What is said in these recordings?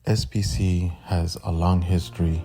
SPC has a long history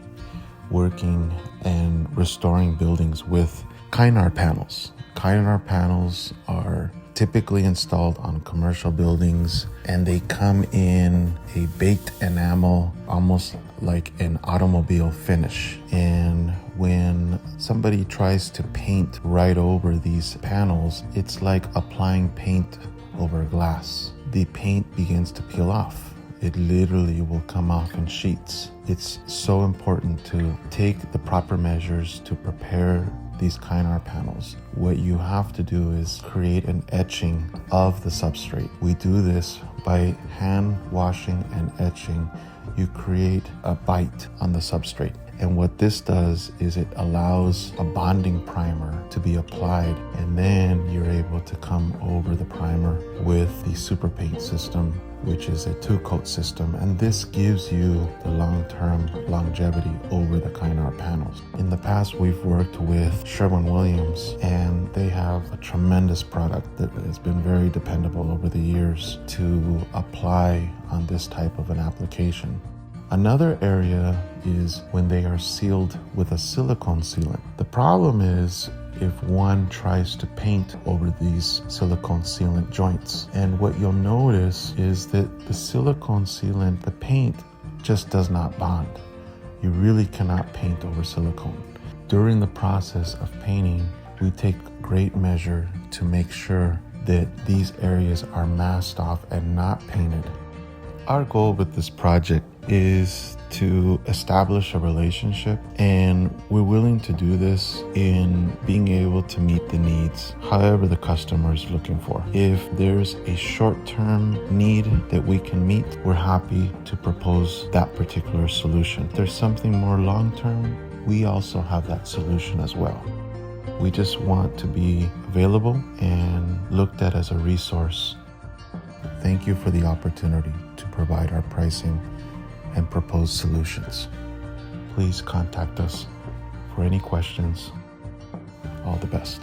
working and restoring buildings with Kynar Panels. Kynar Panels are typically installed on commercial buildings, and they come in a baked enamel, almost like an automobile finish. And when somebody tries to paint right over these panels, it's like applying paint over glass. The paint begins to peel off. It literally will come off in sheets. It's so important to take the proper measures to prepare these Kynar panels. What you have to do is create an etching of the substrate. We do this by hand washing and etching. You create a bite on the substrate. And what this does is it allows a bonding primer to be applied, and then you're able to come over the primer with the super paint system, which is a 2-coat system, and this gives you the long-term longevity over the Kynar panels. In the past, we've worked with Sherwin-Williams, and they have a tremendous product that has been very dependable over the years to apply on this type of an application. Another area is when they are sealed with a silicone sealant. The problem is if one tries to paint over these silicone sealant joints. And what you'll notice is that the silicone sealant, the paint just does not bond. You really cannot paint over silicone. During the process of painting, we take great measure to make sure that these areas are masked off and not painted. Our goal with this project is to establish a relationship, and we're willing to do this in being able to meet the needs however the customer is looking for. If there's a short-term need that we can meet, we're happy to propose that particular solution. If there's something more long-term, we also have that solution as well. We just want to be available and looked at as a resource. Thank you for the opportunity to provide our pricing and propose solutions. Please contact us for any questions. All the best.